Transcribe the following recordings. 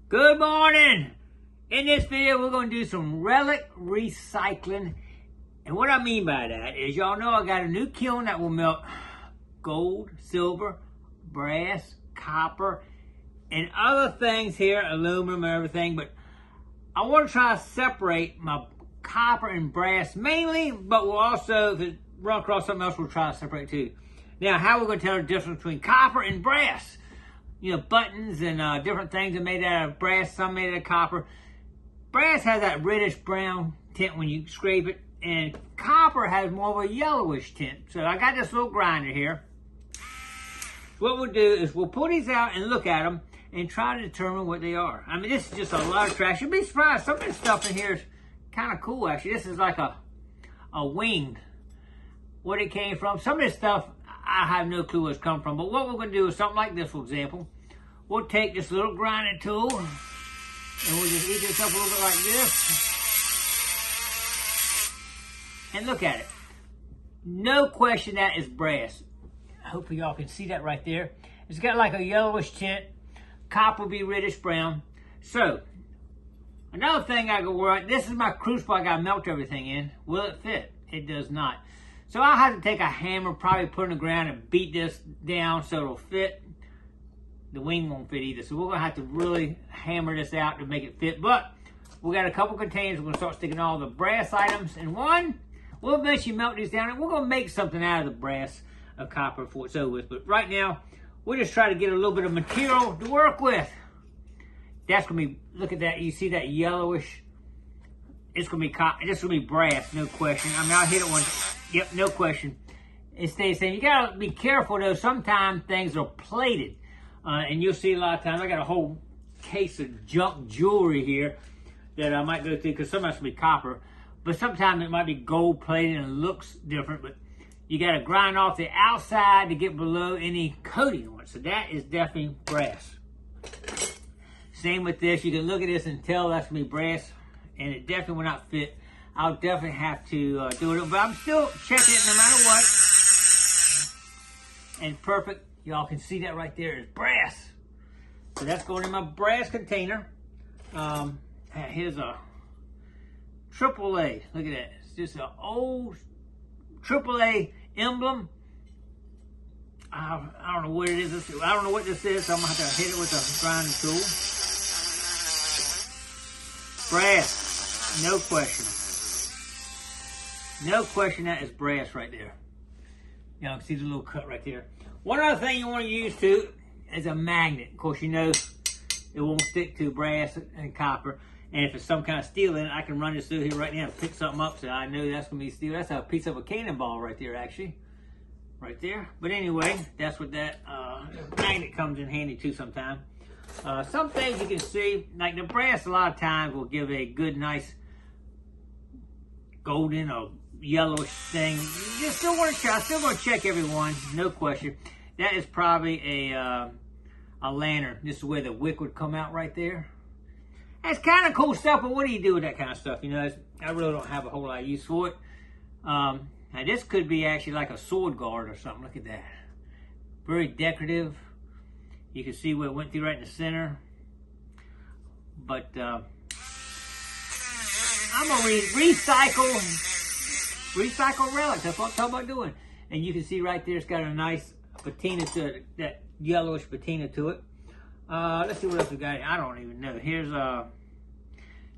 Good morning! In this video, we're going to do some relic recycling. And what I mean by that is, y'all know I got a new kiln that will melt gold, silver, brass, copper, and other things here, aluminum and everything. But I want to try to separate my copper and brass mainly, but we'll also, if it run across something else, we'll try to separate too. Now, how are we going to tell the difference between copper and brass? You know, buttons and different things are made out of brass, some made out of copper. Brass has that reddish brown tint when you scrape it, and copper has more of a yellowish tint. So I got this little grinder here. What we'll do is we'll pull these out and look at them and try to determine what they are. I mean, this is just a lot of trash. You'll be surprised. Some of this stuff in here is kind of cool, actually. This is like a wing. What it came from. Some of this stuff, I have no clue where it's come from. But what we're going to do is something like this, for example. We'll take this little grinding tool and we'll just eat this up a little bit like this. And look at it. No question that is brass. Hopefully y'all can see that right there. It's got like a yellowish tint. Copper will be reddish brown. So, another thing I go worry, this is my crucible I got to melt everything in. Will it fit? It does not. So I'll have to take a hammer, probably put it on the ground and beat this down so it'll fit. The wing won't fit either. So we're going to have to really hammer this out to make it fit. But we got a couple containers. We're going to start sticking all the brass items in one. We'll eventually melt these down and we're going to make something out of the brass of copper before it's over with. But right now, we'll just try to get a little bit of material to work with. That's going to be, look at that. You see that yellowish? It's going to be copper. This will be brass, no question. I mean, I'll hit it once. Yep, no question. It stays the same. You got to be careful, though. Sometimes things are plated. And you'll see a lot of times. I got a whole case of junk jewelry here that I might go through because sometimes it'll be copper. But sometimes it might be gold plated and looks different. But you got to grind off the outside to get below any coating on it. So that is definitely brass. Same with this. You can look at this and tell that's going to be brass. And it definitely will not fit. I'll definitely have to do it. But I'm still checking it no matter what. And perfect. Y'all can see that right there is brass. So that's going in my brass container. Here's a AAA. Look at that. It's just an old AAA emblem. I don't know what it is. I don't know what this is. So I'm going to have to hit it with a grinding tool. Brass. No question. No question that is brass right there. Y'all can see the little cut right there. One other thing you want to use too is a magnet. Of course, you know it won't stick to brass and copper. And if it's some kind of steel in it, I can run this through here right now and pick something up so I know that's going to be steel. That's a piece of a cannonball right there, actually. Right there. But anyway, that's what that magnet comes in handy too sometimes. Some things you can see, like the brass a lot of times will give a good, nice golden or yellowish thing. You still want to try. Still going to check every one, no question. That is probably a lantern. This is where the wick would come out right there. That's kind of cool stuff, but what do you do with that kind of stuff? You know, I really don't have a whole lot of use for it. Now this could be actually like a sword guard or something. Look at that. Very decorative. You can see where it went through right in the center. But I'm going to recycle relics. That's what I'm talking about doing. And you can see right there, it's got a nice patina to it, that yellowish patina to it. Let's see what else we got. I don't even know. Here's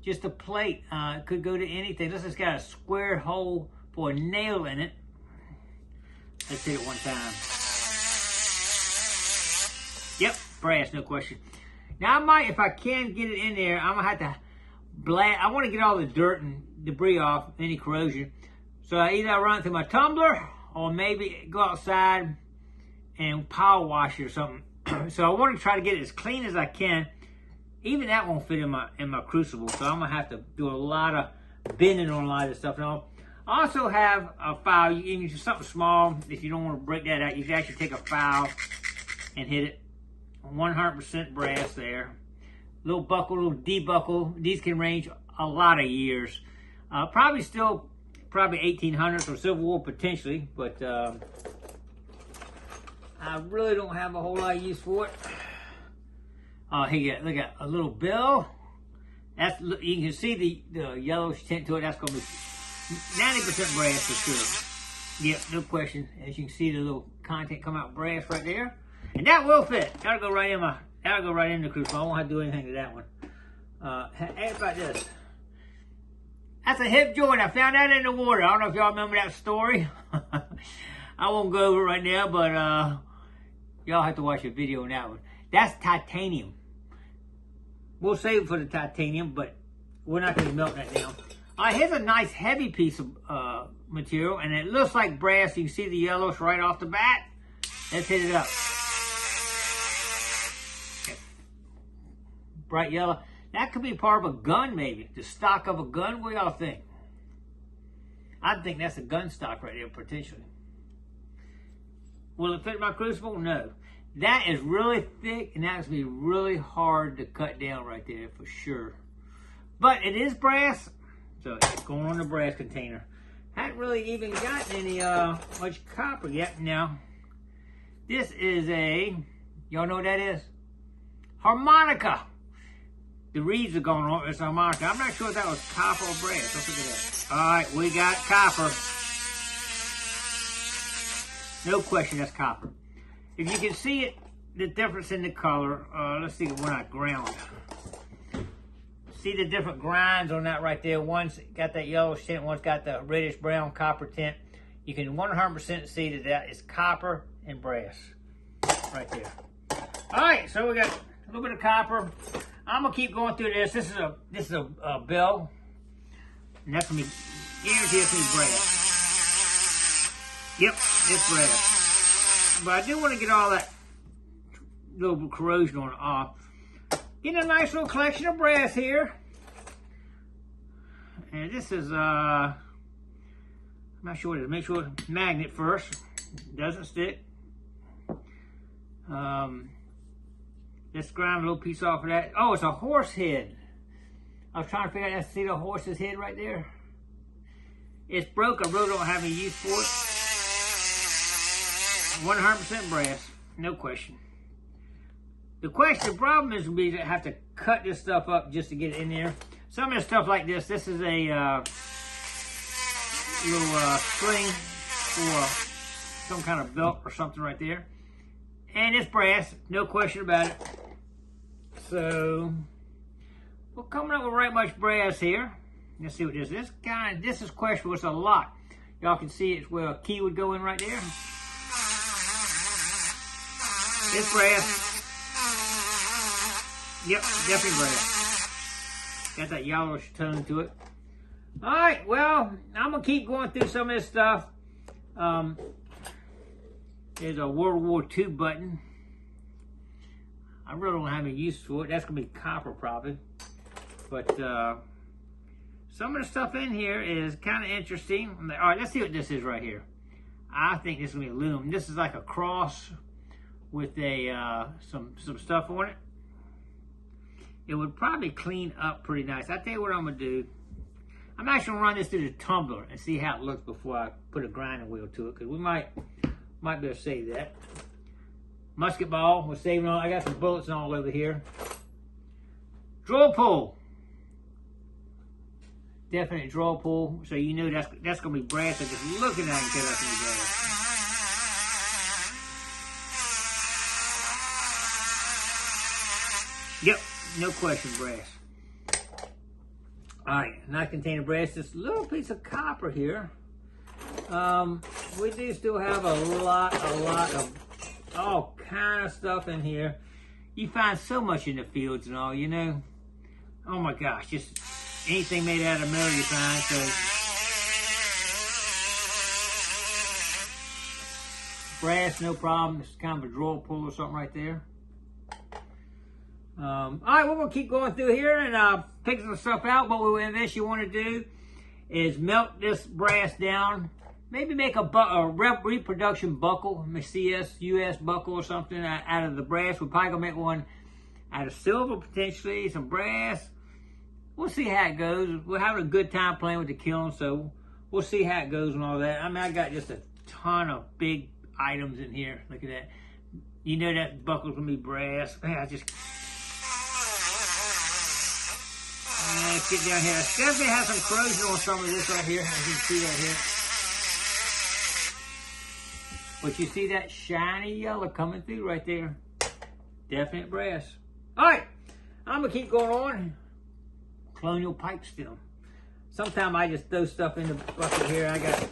just a plate. It could go to anything. This has got a square hole for a nail in it. Let's hit it one time. Yep, brass, no question. Now I might, if I can get it in there, I'm gonna have to blast. I want to get all the dirt and debris off, any corrosion. So either I run it through my tumbler or maybe go outside and power wash it or something. So I want to try to get it as clean as I can. Even that won't fit in my crucible, so I'm gonna have to do a lot of bending on a lot of this stuff. Now, I also have a file. You can use something small if you don't want to break that out. You can actually take a file and hit it. 100% brass there. Little buckle, little debuckle. These can range a lot of years. Probably 1800s or Civil War potentially, but I really don't have a whole lot of use for it. Here, look at a little bill. That's, you can see the yellowish tint to it. That's going to be 90% brass for sure. Yep, no question. As you can see, the little content come out brass right there, and that will fit. That'll go right in the crucible. I won't have to do anything to that one. How about this? That's a hip joint. I found that in the water. I don't know if y'all remember that story. I won't go over it right now, but y'all have to watch a video on that one. That's titanium. We'll save it for the titanium, but we're not going to melt that down. All right, here's a nice heavy piece of material, and it looks like brass. You can see the yellows right off the bat. Let's hit it up. Bright yellow. That could be part of a gun, maybe. The stock of a gun. What do y'all think? I think that's a gun stock right there, potentially. Will it fit my crucible? No. That is really thick, and that's going to be really hard to cut down right there for sure. But it is brass, so it's going on the brass container. Hadn't really even gotten any much copper yet. Now, this is y'all know what that is? Harmonica. The reeds are going on. It's harmonica. I'm not sure if that was copper or brass. Let's look at that. All right, we got copper. No question, that's copper. If you can see it, the difference in the color. Let's see when I ground. See the different grinds on that right there. One's got that yellowish tint. One's got the reddish brown copper tint. You can 100% see that is copper and brass right there. All right, so we got a little bit of copper. I'm gonna keep going through this. This is a bill, and that's gonna be guaranteed to be brass. Yep, it's brass. But I do want to get all that little corrosion on it off. Getting a nice little collection of brass here, and this is I'm not sure what it is. Make sure it's magnet first. It doesn't stick. Let's grind a little piece off of that. Oh, it's a horse head. I was trying to figure out, see the horse's head right there? It's broke. I really don't have any use for it. 100% brass, no question. The problem is we have to cut this stuff up just to get it in there. Some of the stuff like this is a little string for some kind of belt or something right there. And it's brass, no question about it. So, we're coming up with right much brass here. Let's see what this is. This is questionable. It's a lot. Y'all can see it's where a key would go in right there. It's brass. Yep, definitely brass. Got that yellowish tone to it. All right, well, I'm going to keep going through some of this stuff. There's a World War II button. I really don't have any use for it. That's going to be copper probably. But some of the stuff in here is kind of interesting. All right, let's see what this is right here. I think this is going to be aluminum. This is like a cross with a some stuff on it. It would probably clean up pretty nice. I'll tell you what I'm going to do. I'm actually going to run this through the tumbler and see how it looks before I put a grinding wheel to it. Because we might be able to save that. Musket ball, we're saving all. I got some bullets all over here. Drill pull. Definite drill pull. So you know that's going to be brass. So just looking at it, I can tell that's going to be brass. Yep, no question, brass. All right, nice container brass. This little piece of copper here. We do still have a lot of all kind of stuff in here. You find so much in the fields and all, you know. Oh my gosh, just anything made out of metal you find. So brass, no problem. It's kind of a drill pull or something right there. All right, we're gonna keep going through here and pick some stuff out. What we eventually want to do is melt this brass down. Maybe make a reproduction buckle, a CS, US buckle or something out of the brass. We're probably gonna make one out of silver potentially, some brass. We'll see how it goes. We're having a good time playing with the kiln, so we'll see how it goes and all that. I mean, I got just a ton of big items in here. Look at that. You know that buckle's gonna be brass. Man, get down here. I definitely have some corrosion on some of this right here. As you can see right here. But you see that shiny yellow coming through right there. Definite brass. All right, I'm gonna keep going on. Colonial pipe still. Sometimes I just throw stuff in the bucket here. I got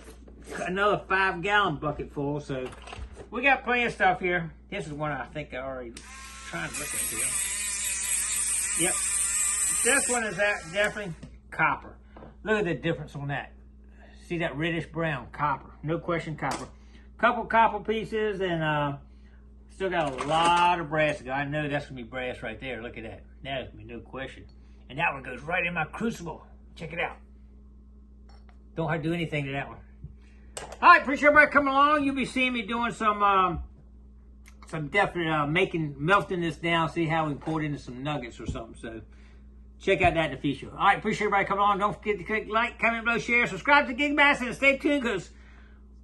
another 5-gallon bucket full, so we got plenty of stuff here. This is one I think I already tried to look at here. Yep, this one is definitely copper. Look at the difference on that. See that reddish brown, copper. No question, copper. Couple copper pieces, and still got a lot of brass. I know that's gonna be brass right there. Look at that. That's gonna be no question. And that one goes right in my crucible. Check it out. Don't have to do anything to that one. All right, appreciate everybody coming along. You'll be seeing me doing some definite melting this down. See how we pour it into some nuggets or something. So check out that in the future. All right, appreciate everybody coming along. Don't forget to click like, comment below, share, subscribe to Gigmaster, and stay tuned because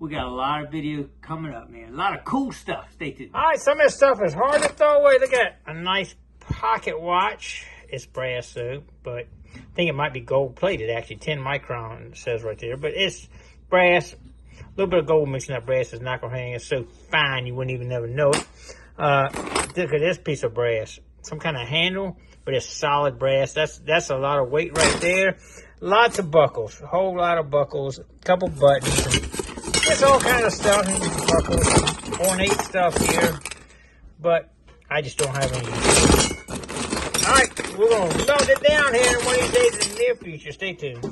we got a lot of video coming up, man. A lot of cool stuff. Stay tuned. All right, some of this stuff is hard to throw away. Look at a nice pocket watch. It's brass, though, but I think it might be gold plated, actually. 10 micron, it says right there. But it's brass. A little bit of gold mixed in that brass is not going to hang. It's so fine you wouldn't even never know it. Look at this piece of brass. Some kind of handle, but it's solid brass. That's a lot of weight right there. Lots of buckles. A whole lot of buckles. A couple buttons. There's all kind of stuff. Buckles. Ornate stuff here. But I just don't have any. All right, we're going to melt it down here in one of these days in the near future. Stay tuned.